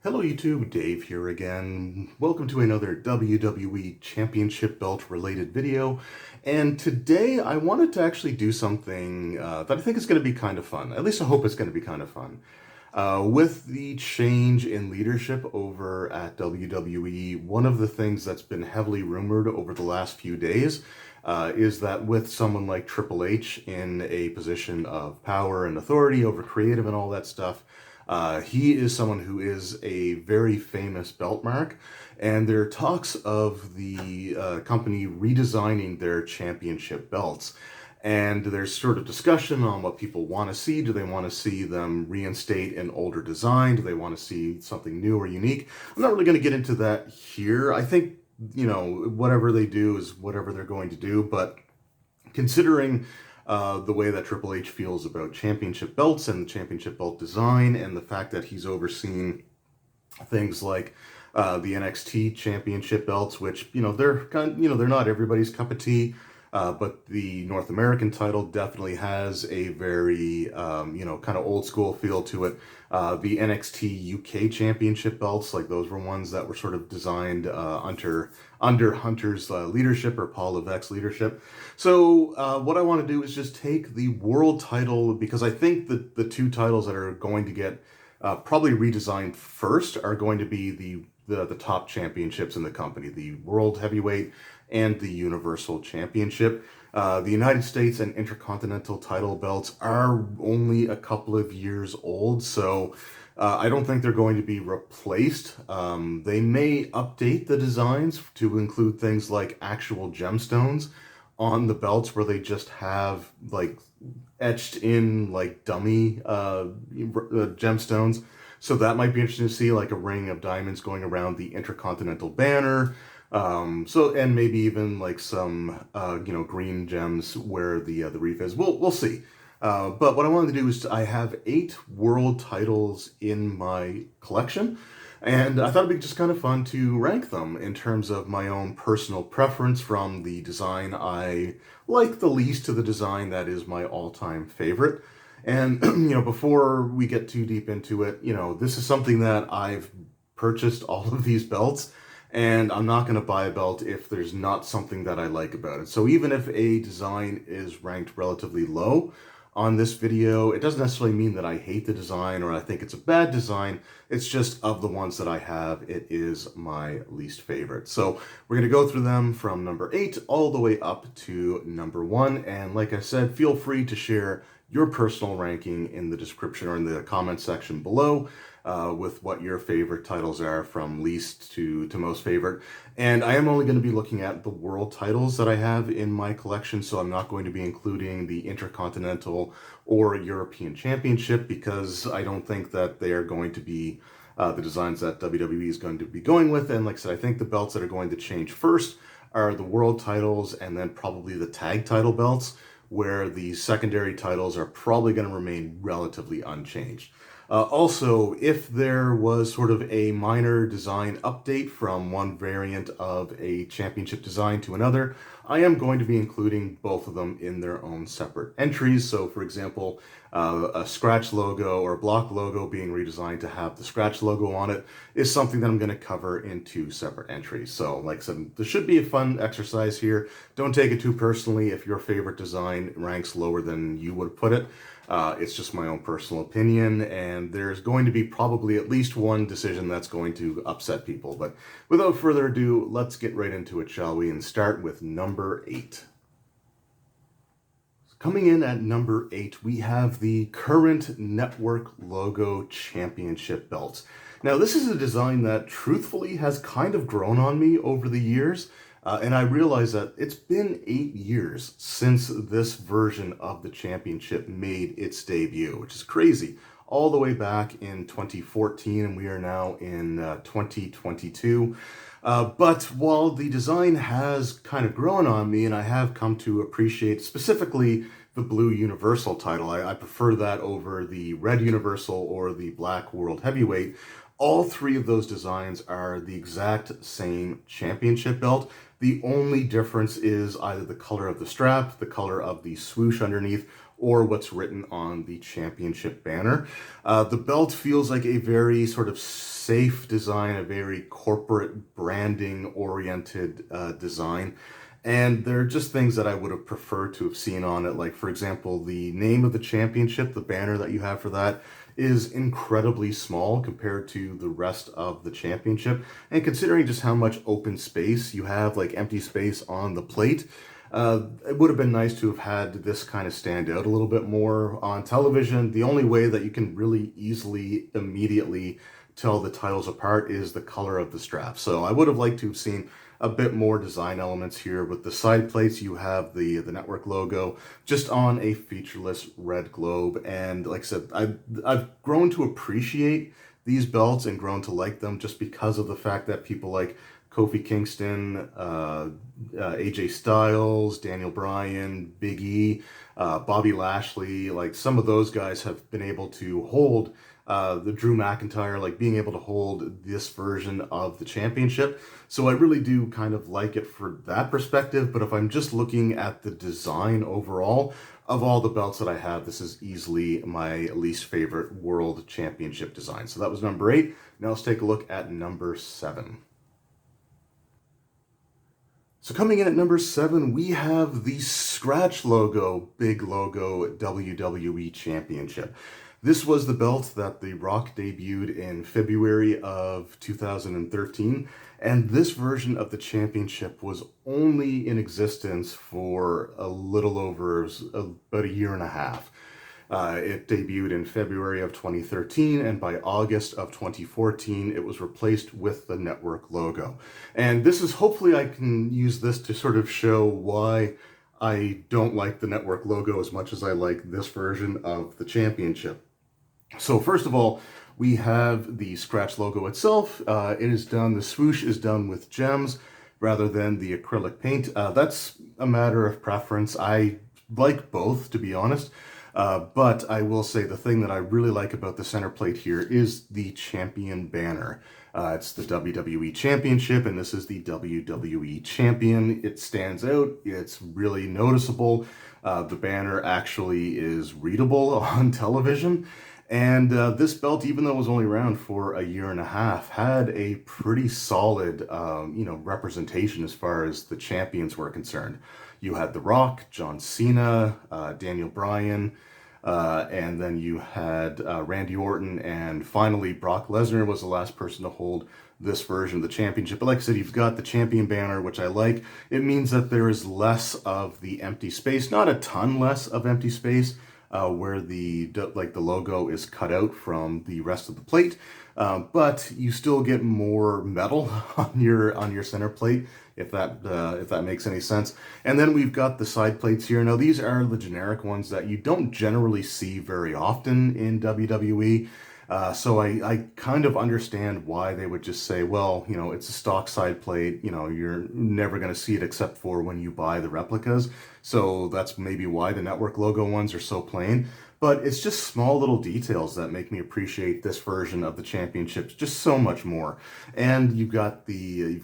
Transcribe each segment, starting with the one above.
Hello YouTube, Dave here again. Welcome to another WWE Championship belt related video. And today I wanted to actually do something that I think is going to be kind of fun. At least I hope it's going to be kind of fun. With the change in leadership over at WWE, one of the things that's been heavily rumored over the last few days is that with someone like Triple H in a position of power and authority over creative and all that stuff, he is someone who is a very famous belt mark, and there are talks of the company redesigning their championship belts. And there's sort of discussion on what people want to see. Do they want to see them reinstate an older design? Do they want to see something new or unique? I'm not really going to get into that here. I think, whatever they do is whatever they're going to do, but considering the way that Triple H feels about championship belts and the championship belt design, and the fact that he's overseen things like the NXT championship belts, which they're not everybody's cup of tea, but the North American title definitely has a very kind of old school feel to it. The NXT UK championship belts, like those were ones that were sort of designed under Hunter's leadership, or Paul Levesque's leadership. So what I want to do is just take the world title, because I think that the two titles that are going to get probably redesigned first are going to be the top championships in the company, the World Heavyweight and the Universal Championship. The United States and Intercontinental title belts are only a couple of years old, so I don't think they're going to be replaced. They may update the designs to include things like actual gemstones on the belts, where they just have like etched in like dummy gemstones. So that might be interesting to see, like a ring of diamonds going around the Intercontinental banner. And maybe even like some green gems where the reef is. We'll see. But what I wanted to do is I have 8 world titles in my collection, and I thought it'd be just kind of fun to rank them in terms of my own personal preference, from the design I like the least to the design that is my all-time favorite. And before we get too deep into it, this is something that I've purchased all of these belts, and I'm not going to buy a belt if there's not something that I like about it. So even if a design is ranked relatively low on this video, it doesn't necessarily mean that I hate the design or I think it's a bad design. It's just, of the ones that I have, it is my least favorite. So we're going to go through them from number 8 all the way up to number 1. And like I said, feel free to share your personal ranking in the description or in the comment section below, with what your favorite titles are from least to most favorite. And I am only going to be looking at the world titles that I have in my collection, so I'm not going to be including the Intercontinental or European Championship, because I don't think that they are going to be the designs that WWE is going to be going with. And like I said, I think the belts that are going to change first are the world titles, and then probably the tag title belts, where the secondary titles are probably going to remain relatively unchanged. Also, if there was sort of a minor design update from one variant of a championship design to another, I am going to be including both of them in their own separate entries. So, for example, a scratch logo or block logo being redesigned to have the scratch logo on it is something that I'm going to cover in 2 separate entries. So, like I said, there should be a fun exercise here. Don't take it too personally if your favorite design ranks lower than you would put it. It's just my own personal opinion, and there's going to be probably at least one decision that's going to upset people. But without further ado, let's get right into it, shall we? And start with number 8. Coming in at number 8, we have the current network logo championship belts. Now, this is a design that truthfully has kind of grown on me over the years. And I realize that it's been 8 years since this version of the championship made its debut, which is crazy. All the way back in 2014, and we are now in 2022. But while the design has kind of grown on me, and I have come to appreciate specifically the blue Universal title, I prefer that over the red Universal or the black World Heavyweight. All 3 of those designs are the exact same championship belt. The only difference is either the color of the strap, the color of the swoosh underneath, or what's written on the championship banner. The belt feels like a very sort of safe design, a very corporate branding oriented design. And there are just things that I would have preferred to have seen on it. Like, for example, the name of the championship, the banner that you have for that, is incredibly small compared to the rest of the championship. And considering just how much open space you have, like empty space on the plate, it would have been nice to have had this kind of stand out a little bit more on television. The only way that you can really easily, immediately tell the titles apart is the color of the strap. So I would have liked to have seen a bit more design elements here. With the side plates, you have the network logo just on a featureless red globe. And like I said, I've grown to appreciate these belts and grown to like them just because of the fact that people like Kofi Kingston, AJ Styles, Daniel Bryan, Big E, Bobby Lashley, like some of those guys have been able to hold the Drew McIntyre, like being able to hold this version of the championship. So I really do kind of like it for that perspective. But if I'm just looking at the design overall, of all the belts that I have, this is easily my least favorite world championship design. So that was number 8. Now let's take a look at number 7. So coming in at number 7, we have the scratch logo, big logo WWE Championship. This was the belt that The Rock debuted in February of 2013, and this version of the championship was only in existence for a little over about a year and a half. It debuted in February of 2013, and by August of 2014, it was replaced with the network logo. And this is, hopefully I can use this to sort of show why I don't like the network logo as much as I like this version of the championship. So first of all, we have the scratch logo itself. It is done, the swoosh is done with gems rather than the acrylic paint. That's a matter of preference. I like both, to be honest. But I will say the thing that I really like about the center plate here is the champion banner. It's the WWE Championship, and this is the WWE Champion. It stands out. It's really noticeable. The banner actually is readable on television. And this belt, even though it was only around for a year and a half, had a pretty solid, representation as far as the champions were concerned. You had The Rock, John Cena, Daniel Bryan, and then you had Randy Orton, and finally Brock Lesnar was the last person to hold this version of the championship. But like I said, you've got the champion banner, which I like. It means that there is less of the empty space, not a ton less of empty space, where the logo is cut out from the rest of the plate, but you still get more metal on your center plate, if that makes any sense. And then we've got the side plates here. Now these are the generic ones that you don't generally see very often in WWE. So I kind of understand why they would just say, well, it's a stock side plate, you're never going to see it except for when you buy the replicas. So that's maybe why the network logo ones are so plain. But it's just small little details that make me appreciate this version of the championships just so much more. And you've got the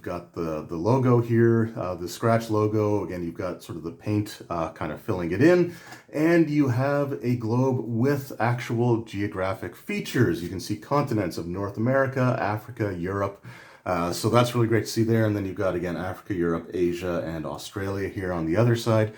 logo here, the scratch logo. Again, you've got sort of the paint kind of filling it in, and you have a globe with actual geographic features. You can see continents of North America, Africa, Europe. So that's really great to see there. And then you've got, again, Africa, Europe, Asia, and Australia here on the other side.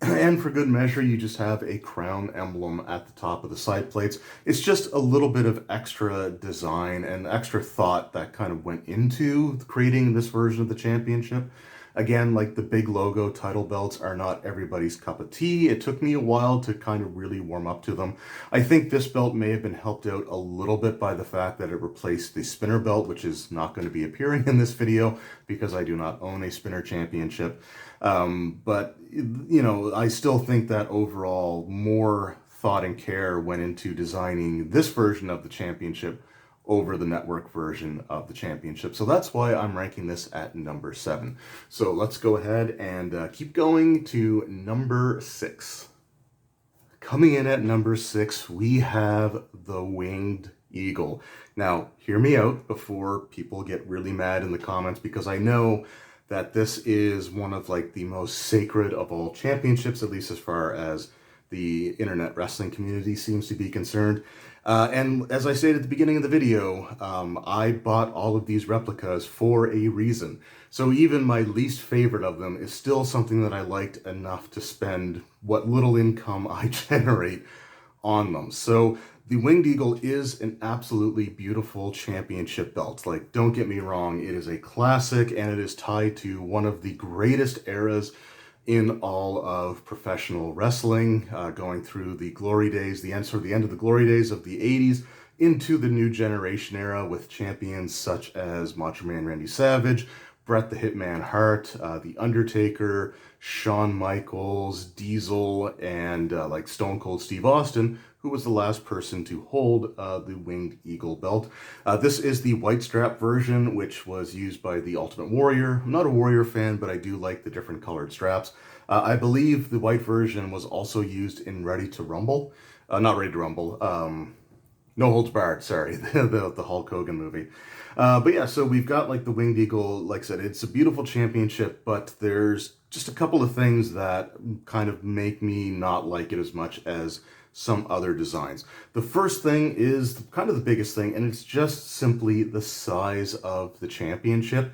And for good measure, you just have a crown emblem at the top of the side plates. It's just a little bit of extra design and extra thought that kind of went into creating this version of the championship. Again, like the big logo title belts are not everybody's cup of tea. It took me a while to kind of really warm up to them. I think this belt may have been helped out a little bit by the fact that it replaced the spinner belt, which is not going to be appearing in this video because I do not own a spinner championship. But, I still think that overall more thought and care went into designing this version of the championship over the network version of the championship. So that's why I'm ranking this at number 7. So let's go ahead and keep going to number 6. Coming in at number 6, we have the Winged Eagle. Now, hear me out before people get really mad in the comments, because I know that this is one of like the most sacred of all championships, at least as far as the internet wrestling community seems to be concerned. And as I stated at the beginning of the video, I bought all of these replicas for a reason. So even my least favorite of them is still something that I liked enough to spend what little income I generate on them. So the Winged Eagle is an absolutely beautiful championship belt. Like, don't get me wrong, it is a classic and it is tied to one of the greatest eras in all of professional wrestling, going through the glory days, the end of the glory days of the 80s into the new generation era with champions such as Macho Man Randy Savage, Bret the Hitman Hart, The Undertaker, Shawn Michaels, Diesel, and like Stone Cold Steve Austin, who was the last person to hold the Winged Eagle belt. This is the white strap version, which was used by the Ultimate Warrior. I'm not a Warrior fan, but I do like the different colored straps. I believe the white version was also used in Ready to Rumble. Not Ready to Rumble. No Holds Barred, sorry, the Hulk Hogan movie. But yeah, so we've got like the Winged Eagle. Like I said, it's a beautiful championship, but there's just a couple of things that kind of make me not like it as much as some other designs. The first thing is kind of the biggest thing, and it's just simply the size of the championship.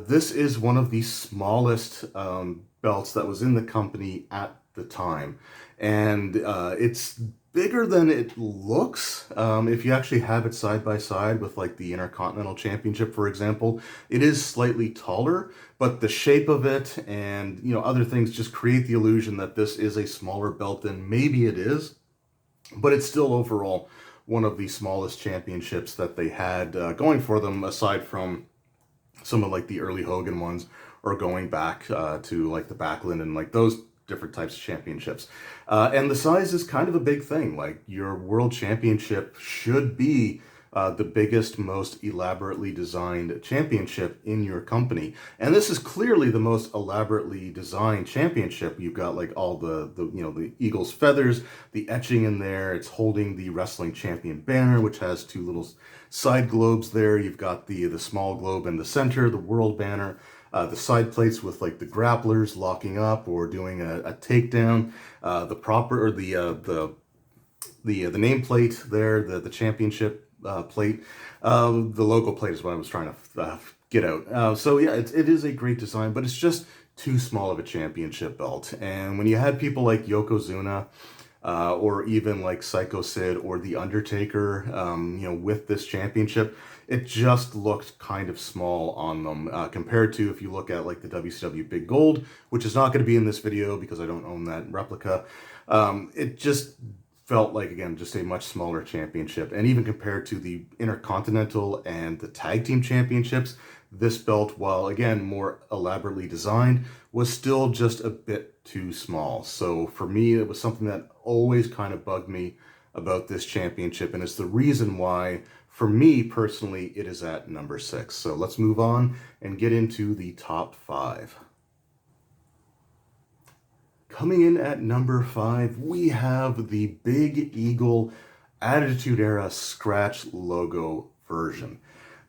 This is one of the smallest belts that was in the company at the time, and it's bigger than it looks. If you actually have it side by side with like the Intercontinental Championship, for example, it is slightly taller, but the shape of it and, you know, other things just create the illusion that this is a smaller belt than maybe it is, but it's still overall one of the smallest championships that they had going for them, aside from some of like the early Hogan ones, or going back to like the Backlund and like those different types of championships. And the size is kind of a big thing. Like, your world championship should be the biggest, most elaborately designed championship in your company. And this is clearly the most elaborately designed championship. You've got like all the you know, the eagle's feathers, the etching in there. It's holding the wrestling champion banner, which has two little side globes there. You've got the small globe in the center, the world banner. The side plates with like the grapplers locking up or doing a takedown, the proper, or the nameplate there, the championship plate, the logo plate is what I was trying to get out. So yeah, it is a great design, but it's just too small of a championship belt. And when you had people like Yokozuna, or even like Psycho Sid or The Undertaker, you know, with this championship, it just looked kind of small on them compared to if you look at like the WCW Big Gold, which is not going to be in this video because I don't own that replica. It just felt like, again, just a much smaller championship. And even compared to the Intercontinental and the Tag Team Championships, this belt, while again more elaborately designed, was still just a bit too small. So for me, it was something that always kind of bugged me about this championship, and it's the reason why, for me personally, it is at number 6. So let's move on and get into the top 5. Coming in at number 5, we have the Big Eagle Attitude Era Scratch logo version.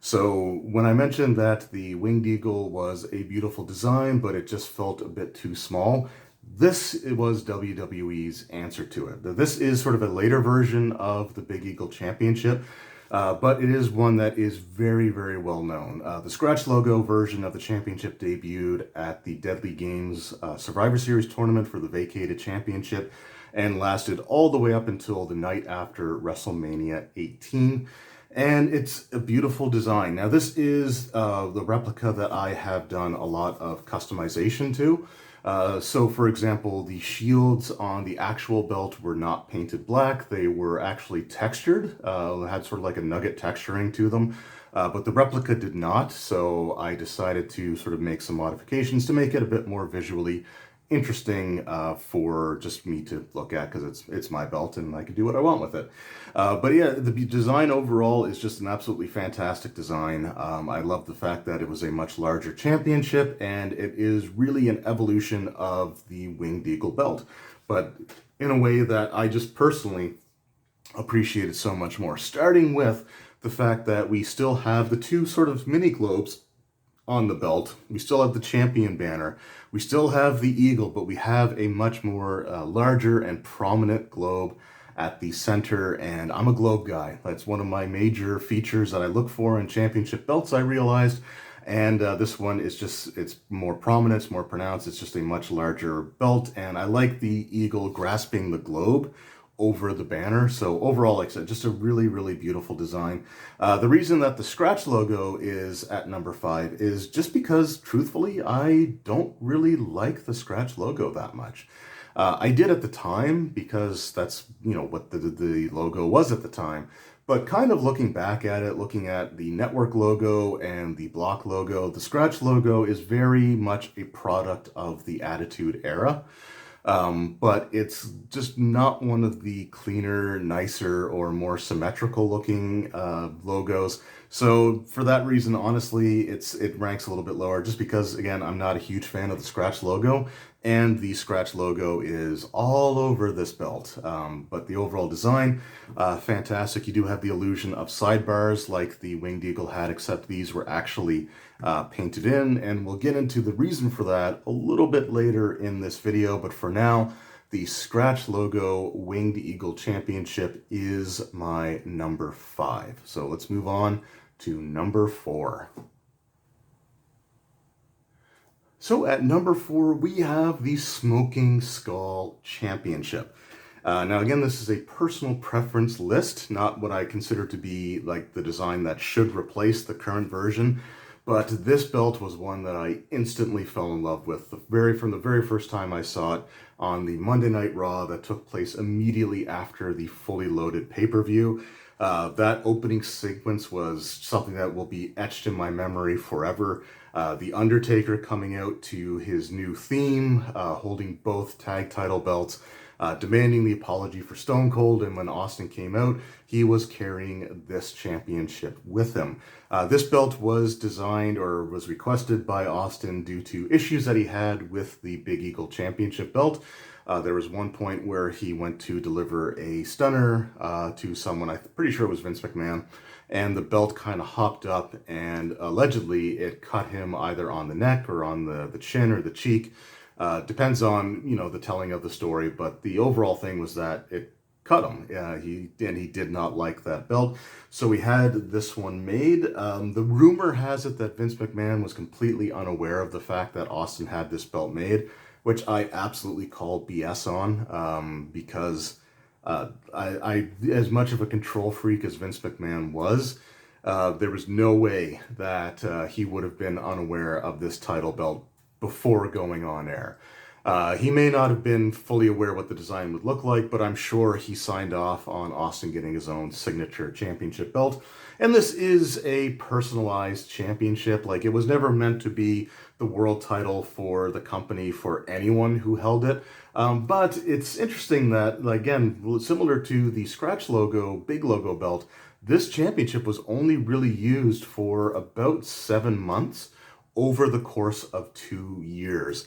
So when I mentioned that the Winged Eagle was a beautiful design, but it just felt a bit too small, this was WWE's answer to it. This is sort of a later version of the Big Eagle Championship, but it is one that is very, very well known. The Scratch logo version of the championship debuted at the Deadly Games Survivor Series tournament for the vacated championship and lasted all the way up until the night after WrestleMania 18. And it's a beautiful design. Now, this is the replica that I have done a lot of customization to. So, for example, the shields on the actual belt were not painted black. They were actually textured, had sort of like a nugget texturing to them. But the replica did not, so I decided to sort of make some modifications to make it a bit more visually interesting for just me to look at, because it's my belt and I can do what I want with it. But yeah, the design overall is just an absolutely fantastic design. I love the fact that it was a much larger championship, and it is really an evolution of the Winged Eagle belt, but in a way that I just personally appreciated so much more, starting with the fact that we still have the two sort of mini globes on the belt. We still have the champion banner. We still have the eagle, but we have a much more larger and prominent globe at the center, and I'm a globe guy. That's one of my major features that I look for in championship belts, I realized. And this one is just, it's more prominent, it's more pronounced, it's just a much larger belt, and I like the eagle grasping the globe over the banner. So overall, like I said, just a really, really beautiful design. The reason that the scratch logo is at number 5 is just because, truthfully, I don't really like the scratch logo that much. I did at the time because that's, you know, what the logo was at the time. But kind of looking back at it, looking at the network logo and the block logo, the scratch logo is very much a product of the Attitude Era. But it's just not one of the cleaner, nicer, or more symmetrical looking logos. So for that reason, honestly, it ranks a little bit lower just because, again, I'm not a huge fan of the scratch logo, and the scratch logo is all over this belt. But the overall design, fantastic. You do have the illusion of sidebars like the Winged Eagle had, except these were actually painted in, and we'll get into the reason for that a little bit later in this video. But for now, the scratch logo Winged Eagle Championship is my number 5. So let's move on to number 4. So at number 4, we have the Smoking Skull Championship. Now again, this is a personal preference list, not what I consider to be like the design that should replace the current version. But this belt was one that I instantly fell in love with from the very first time I saw it on the Monday Night Raw that took place immediately after the fully loaded pay-per-view. That opening sequence was something that will be etched in my memory forever. The Undertaker coming out to his new theme, holding both tag title belts, demanding the apology for Stone Cold, and when Austin came out, he was carrying this championship with him. This belt was designed or was requested by Austin due to issues that he had with the Big Eagle Championship belt. There was one point where he went to deliver a stunner to someone, I'm pretty sure it was Vince McMahon, and the belt kind of hopped up, and allegedly it cut him either on the neck or on the chin or the cheek. Depends on, you know, the telling of the story, but the overall thing was that it cut him. He did not like that belt, so we had this one made. The rumor has it that Vince McMahon was completely unaware of the fact that Austin had this belt made, which I absolutely call BS on, because I as much of a control freak as Vince McMahon was, there was no way that he would have been unaware of this title belt before going on air. He may not have been fully aware what the design would look like, but I'm sure he signed off on Austin getting his own signature championship belt. And this is a personalized championship. Like, it was never meant to be the world title for the company for anyone who held it. But it's interesting that, again, similar to the scratch logo, big logo belt, this championship was only really used for about 7 months over the course of 2 years.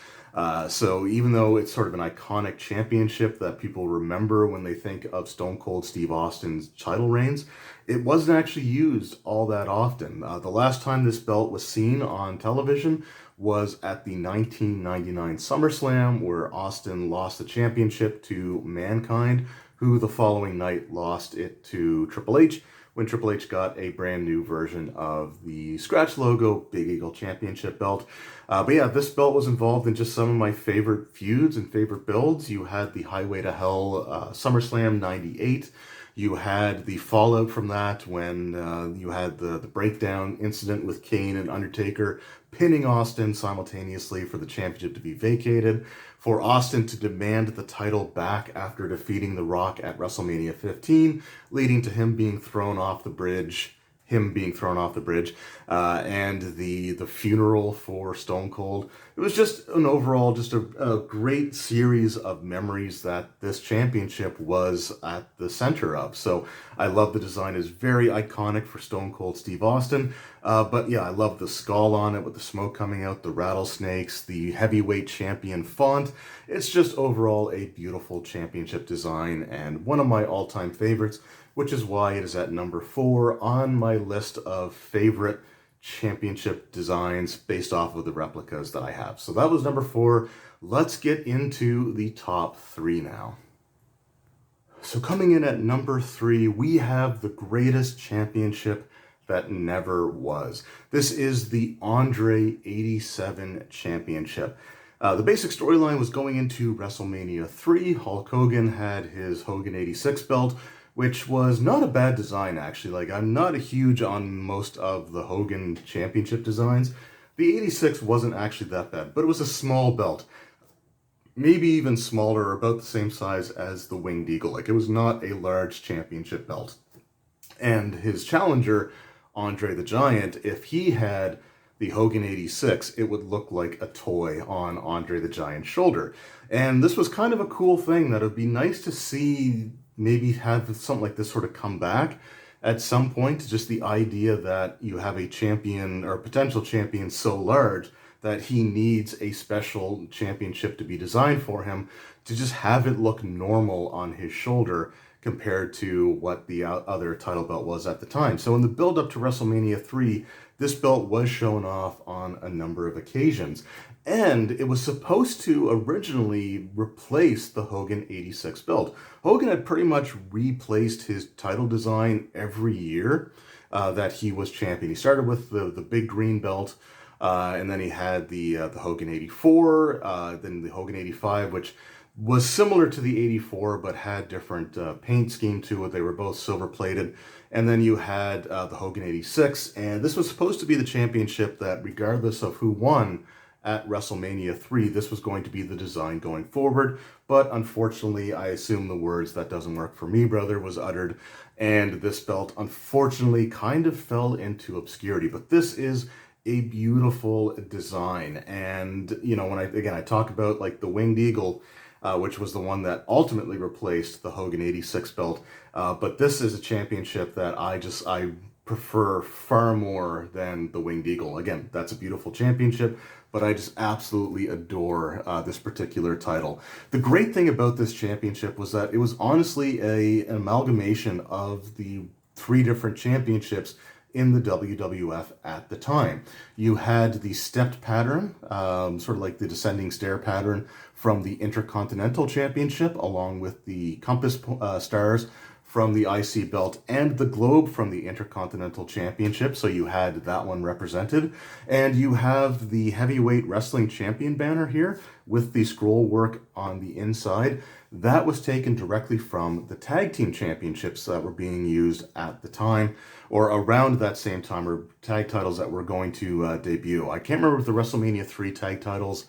So even though it's sort of an iconic championship that people remember when they think of Stone Cold Steve Austin's title reigns, it wasn't actually used all that often. The last time this belt was seen on television was at the 1999 SummerSlam, where Austin lost the championship to Mankind, who the following night lost it to Triple H, when Triple H got a brand new version of the scratch logo Big Eagle Championship belt. But yeah, this belt was involved in just some of my favorite feuds and favorite builds. You had the Highway to Hell SummerSlam 98. You had the fallout from that when you had the breakdown incident with Kane and Undertaker pinning Austin simultaneously for the championship to be vacated, for Austin to demand the title back after defeating The Rock at WrestleMania 15, leading to him being thrown off the bridge, and the funeral for Stone Cold. It was just an overall, just a great series of memories that this championship was at the center of. So I love the design. It's very iconic for Stone Cold Steve Austin. But yeah, I love the skull on it with the smoke coming out, the rattlesnakes, the heavyweight champion font. It's just overall a beautiful championship design and one of my all-time favorites, which is why it is at number 4 on my list of favorite championship designs based off of the replicas that I have. So that was number 4. Let's get into the top 3 now. So coming in at number 3, we have the greatest championship that never was. This is the Andre 87 Championship. The basic storyline was going into WrestleMania 3. Hulk Hogan had his Hogan 86 belt, which was not a bad design, actually. Like, I'm not huge on most of the Hogan championship designs. The 86 wasn't actually that bad, but it was a small belt. Maybe even smaller, about the same size as the Winged Eagle. Like, it was not a large championship belt. And his challenger, Andre the Giant, if he had the Hogan 86, it would look like a toy on Andre the Giant's shoulder. And this was kind of a cool thing that it would be nice to see, maybe have something like this sort of come back at some point. Just the idea that you have a champion or potential champion so large that he needs a special championship to be designed for him, to just have it look normal on his shoulder compared to what the other title belt was at the time. So in the build-up to WrestleMania 3, this belt was shown off on a number of occasions. And it was supposed to originally replace the Hogan 86 belt. Hogan had pretty much replaced his title design every year that he was champion. He started with the big green belt, and then he had the Hogan 84, then the Hogan 85, which was similar to the 84, but had different paint scheme to it. They were both silver plated. And then you had the Hogan 86, and this was supposed to be the championship that, regardless of who won at WrestleMania 3, this was going to be the design going forward. But unfortunately, I assume the words "that doesn't work for me, brother" was uttered, and this belt unfortunately kind of fell into obscurity. But this is a beautiful design. And, you know, when I talk about like the Winged Eagle, which was the one that ultimately replaced the Hogan 86 belt. But this is a championship that I prefer far more than the Winged Eagle. Again, that's a beautiful championship, but I just absolutely adore this particular title. The great thing about this championship was that it was honestly an amalgamation of the 3 different championships in the WWF at the time. You had the stepped pattern, sort of like the descending stair pattern from the Intercontinental Championship, along with the compass stars from the IC belt and the globe from the Intercontinental Championship. So you had that one represented. And you have the heavyweight wrestling champion banner here with the scroll work on the inside. That was taken directly from the tag team championships that were being used at the time, or around that same time, or tag titles that were going to debut. I can't remember if the WrestleMania 3 tag titles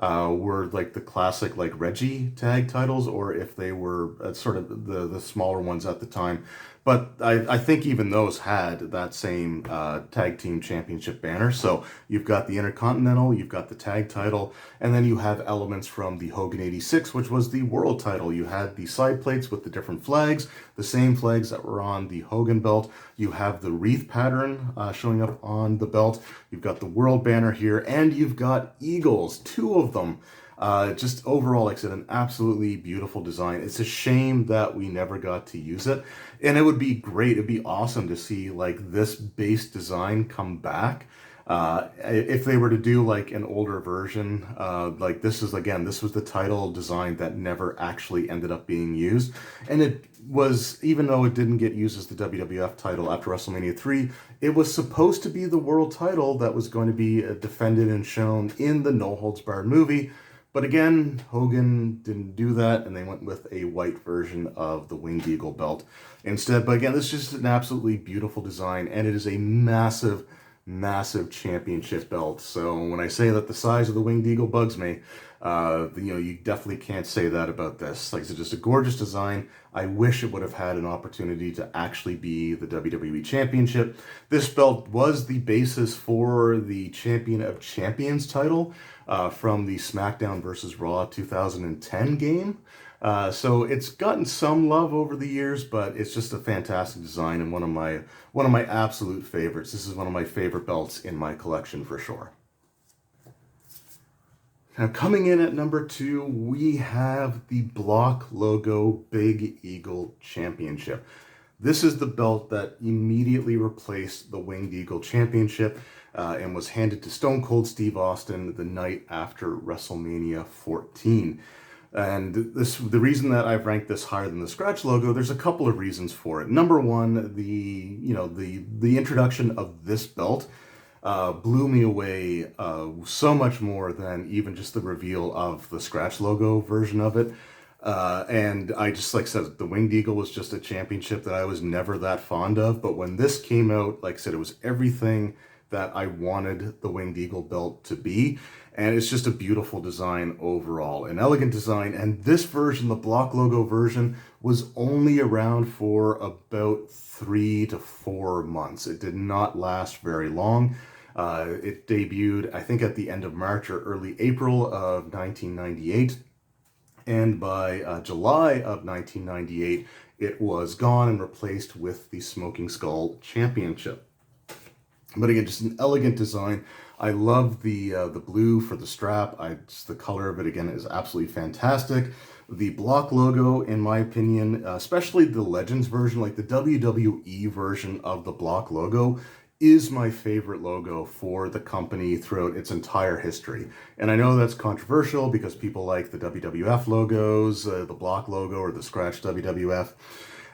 were like the classic like Reggie tag titles, or if they were sort of the smaller ones at the time. But I think even those had that same tag team championship banner. So you've got the Intercontinental, you've got the tag title, and then you have elements from the Hogan 86, which was the world title. You had the side plates with the different flags, the same flags that were on the Hogan belt. You have the wreath pattern showing up on the belt. You've got the world banner here, and you've got eagles, 2 of them. Just overall, like I said, an absolutely beautiful design. It's a shame that we never got to use it. And it would be great, it'd be awesome to see like this base design come back. If they were to do like an older version, like this was the title design that never actually ended up being used. And it was, even though it didn't get used as the WWF title after WrestleMania 3, it was supposed to be the world title that was going to be defended and shown in the No Holds Barred movie. But again, Hogan didn't do that, and they went with a white version of the Winged Eagle belt instead. But again, this is just an absolutely beautiful design, and it is a massive, massive championship belt. So when I say that the size of the Winged Eagle bugs me, you definitely can't say that about this. Like I said, just a gorgeous design. I wish it would have had an opportunity to actually be the WWE Championship. This belt was the basis for the Champion of Champions title from the SmackDown vs. Raw 2010 game. So it's gotten some love over the years, but it's just a fantastic design and one of my absolute favorites. This is one of my favorite belts in my collection for sure. Now, coming in at number 2, we have the Block Logo Big Eagle Championship. This is the belt that immediately replaced the Winged Eagle Championship and was handed to Stone Cold Steve Austin the night after WrestleMania 14. And the reason that I've ranked this higher than the scratch logo, there's a couple of reasons for it. Number one, the introduction of this belt blew me away so much more than even just the reveal of the scratch logo version of it. And I just, like I said, the Winged Eagle was just a championship that I was never that fond of. But when this came out, like I said, it was everything that I wanted the Winged Eagle belt to be. And it's just a beautiful design overall, an elegant design. And this version, the block logo version, was only around for about 3 to 4 months. It did not last very long. It debuted, I think, at the end of March or early April of 1998. And by July of 1998, it was gone and replaced with the Smoking Skull Championship. But again, just an elegant design. I love the blue for the strap. Just the color of it, again, is absolutely fantastic. The block logo, in my opinion, especially the Legends version, like the WWE version of the block logo, is my favorite logo for the company throughout its entire history. And I know that's controversial because people like the WWF logos, the block logo, or the scratch WWF.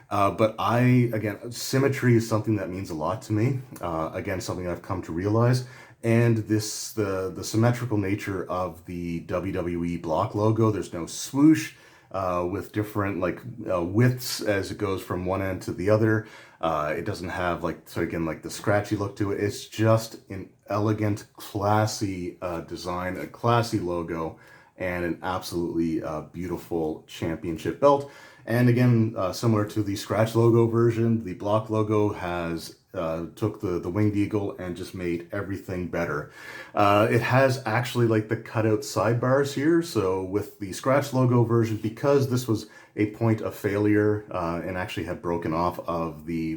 But again, symmetry is something that means a lot to me. Again, something I've come to realize. And the symmetrical nature of the WWE block logo, there's no swoosh with different widths as it goes from one end to the other. It doesn't have like the scratchy look to it. It's just an elegant, classy design, a classy logo, and an absolutely beautiful championship belt. And again, similar to the scratch logo version, the block logo has took the Winged Eagle and just made everything better. It has actually like the cutout sidebars here. So with the scratch logo version, because this was a point of failure and actually had broken off of the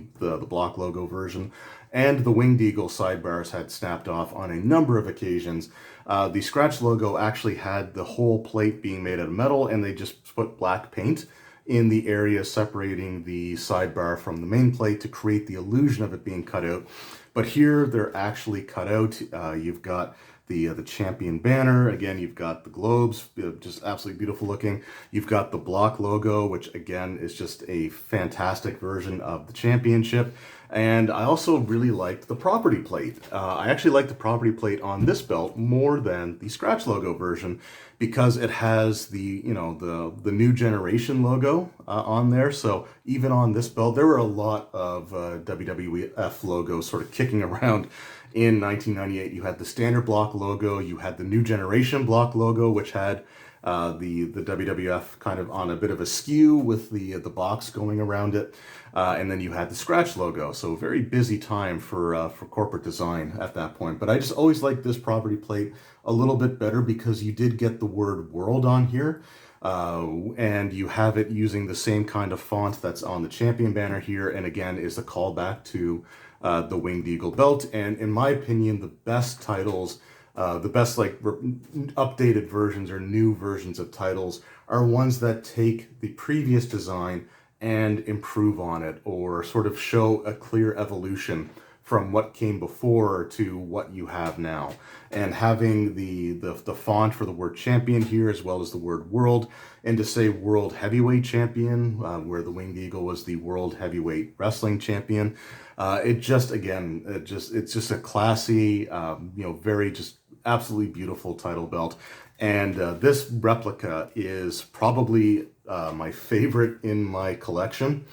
block logo version, and the Winged Eagle sidebars had snapped off on a number of occasions, the scratch logo actually had the whole plate being made out of metal, and they just put black paint in the area separating the sidebar from the main plate to create the illusion of it being cut out. But here they're actually cut out. You've got the champion banner. Again, you've got the globes, just absolutely beautiful looking. You've got the block logo, which again is just a fantastic version of the championship. And I also really liked the property plate. I actually like the property plate on this belt more than the scratch logo version because it has the new generation logo on there. So even on this belt, there were a lot of WWF logos sort of kicking around in 1998. You had the standard block logo, you had the new generation block logo, which had the WWF kind of on a bit of a skew with the box going around it, and then you had the scratch logo. So very busy time for corporate design at that point. But I just always liked this property plate a little bit better because you did get the word world on here. And you have it using the same kind of font that's on the champion banner here, and again is a callback to the Winged Eagle belt. And in my opinion, the best titles, the best updated versions or new versions of titles are ones that take the previous design and improve on it, or sort of show a clear evolution from what came before to what you have now. And having the font for the word champion here, as well as the word world, and to say world heavyweight champion, where the Winged Eagle was the world heavyweight wrestling champion. It's just a classy, very just absolutely beautiful title belt. And this replica is probably my favorite in my collection.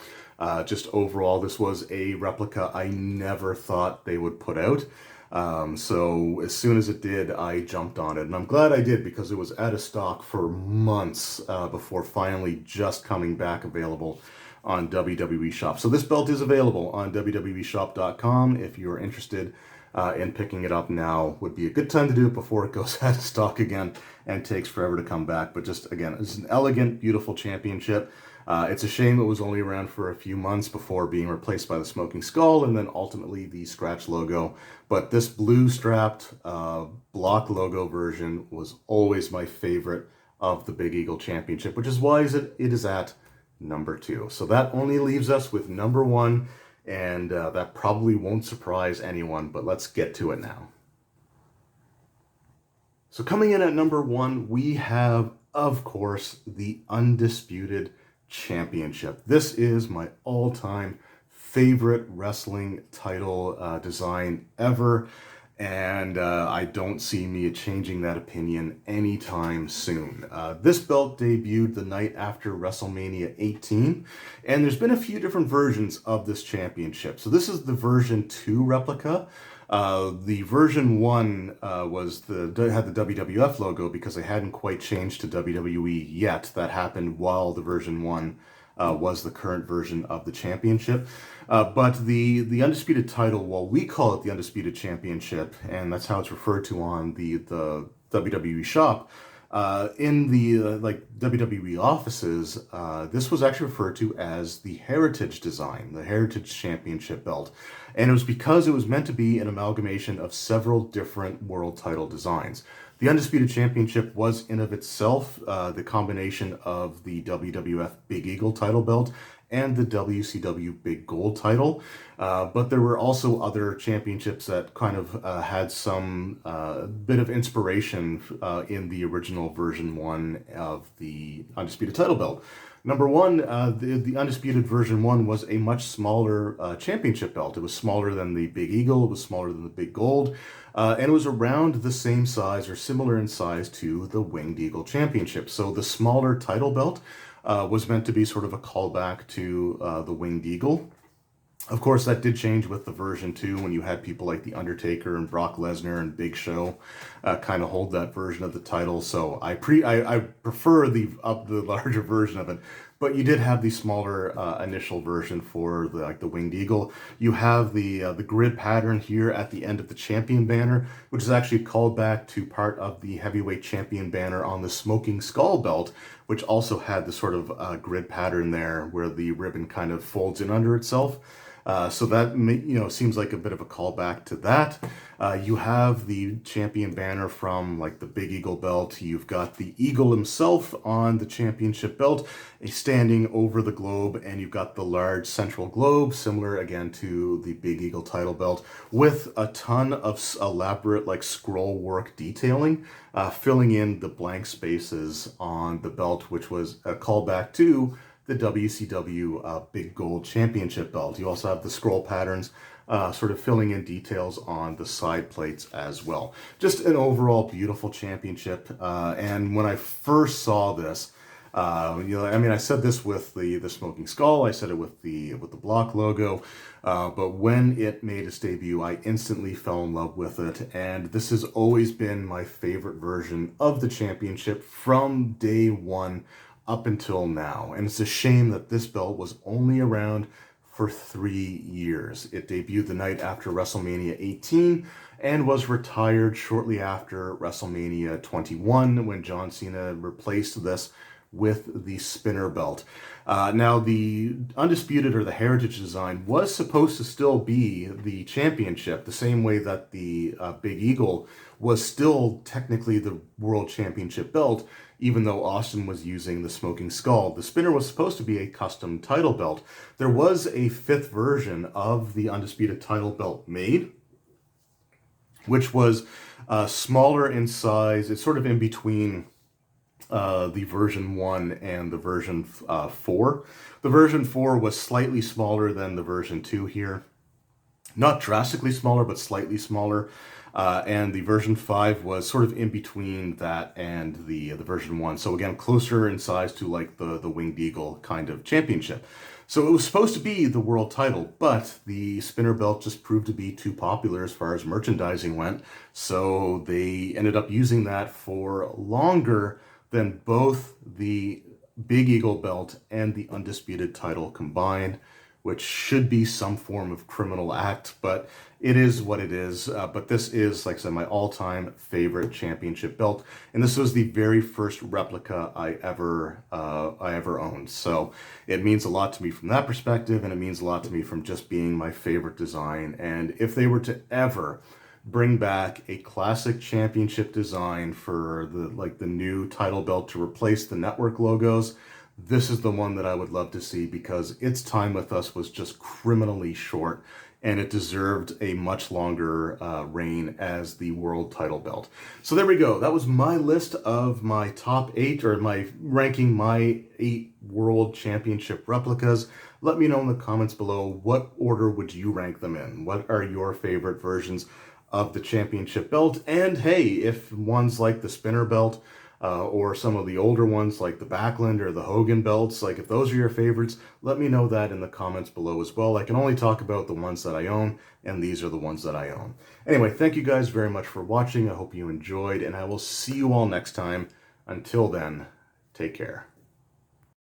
Just overall, this was a replica I never thought they would put out. So as soon as it did, I jumped on it. And I'm glad I did because it was out of stock for months before finally just coming back available on WWE Shop. So this belt is available on WWEshop.com. If you're interested in picking it up now, would be a good time to do it before it goes out of stock again and takes forever to come back. But just, again, it's an elegant, beautiful championship. It's a shame it was only around for a few months before being replaced by the Smoking Skull and then ultimately the scratch logo. But this blue strapped block logo version was always my favorite of the Big Eagle Championship, which is why it is at number 2. So that only leaves us with number 1, and that probably won't surprise anyone, but let's get to it now. So coming in at number 1, we have, of course, the Undisputed Championship. This is my all-time favorite wrestling title design ever, and I don't see me changing that opinion anytime soon. This belt debuted the night after WrestleMania 18, and there's been a few different versions of this championship. So this is the version 2 replica. The version 1 had the WWF logo because they hadn't quite changed to WWE yet. That happened while the version 1 was the current version of the championship. But the Undisputed title, well, we call it the Undisputed Championship, and that's how it's referred to on the WWE shop. In the WWE offices, this was actually referred to as the Heritage design, the Heritage Championship belt. And it was because it was meant to be an amalgamation of several different world title designs. The Undisputed Championship was in of itself the combination of the WWF Big Eagle title belt and the WCW Big Gold title. But there were also other championships that kind of had some bit of inspiration in the original version 1 of the Undisputed title belt. Number 1, the Undisputed version 1 was a much smaller championship belt. It was smaller than the Big Eagle, it was smaller than the Big Gold, and it was around the same size or similar in size to the Winged Eagle Championship. So the smaller title belt was meant to be sort of a callback to the Winged Eagle. Of course, that did change with the version 2 when you had people like The Undertaker and Brock Lesnar and Big Show kind of hold that version of the title. So I prefer the larger version of it. But you did have the smaller initial version for the Winged Eagle. You have the grid pattern here at the end of the champion banner, which is actually called back to part of the heavyweight champion banner on the Smoking Skull belt, which also had the sort of grid pattern there where the ribbon kind of folds in under itself. So that seems like a bit of a callback to that. You have the champion banner from like the Big Eagle belt. You've got the eagle himself on the championship belt, standing over the globe, and you've got the large central globe, similar again to the Big Eagle title belt, with a ton of elaborate like scroll work detailing, filling in the blank spaces on the belt, which was a callback to the WCW Big Gold Championship belt. You also have the scroll patterns sort of filling in details on the side plates as well. Just an overall beautiful championship. And when I first saw this, I said this with the Smoking Skull, I said it with the block logo, but when it made its debut, I instantly fell in love with it. And this has always been my favorite version of the championship from day one up until now. And it's a shame that this belt was only around for 3 years. It debuted the night after WrestleMania 18 and was retired shortly after WrestleMania 21 when John Cena replaced this with the spinner belt. Now, the Undisputed or the Heritage design was supposed to still be the championship, the same way that the Big Eagle was still technically the World Championship belt, even though Austin was using the Smoking Skull. The spinner was supposed to be a custom title belt. There was a 5th version of the Undisputed title belt made, which was smaller in size. It's sort of in between the version 1 and the version 4. The version 4 was slightly smaller than the version 2 here. Not drastically smaller, but slightly smaller. And the version 5 was sort of in between that and the version 1. So again, closer in size to like the Winged Eagle kind of championship. So it was supposed to be the world title, but the spinner belt just proved to be too popular as far as merchandising went. So they ended up using that for longer than both the Big Eagle belt and the Undisputed title combined, which should be some form of criminal act, but it is what it is. But this is, like I said, my all-time favorite championship belt, and this was the very first replica I ever owned. So it means a lot to me from that perspective, and it means a lot to me from just being my favorite design. And if they were to ever bring back a classic championship design for the new title belt to replace the network logos, this is the one that I would love to see because its time with us was just criminally short, and it deserved a much longer reign as the world title belt. So there we go. That was my list of my top 8, or my ranking my 8 world championship replicas. Let me know in the comments below, what order would you rank them in? What are your favorite versions of the championship belt? And hey, if ones like the spinner belt, or some of the older ones like the Backlund or the Hogan belts, like if those are your favorites, let me know that in the comments below as well. I can only talk about the ones that I own, and these are the ones that I own. Anyway, thank you guys very much for watching. I hope you enjoyed, and I will see you all next time. Until then, take care.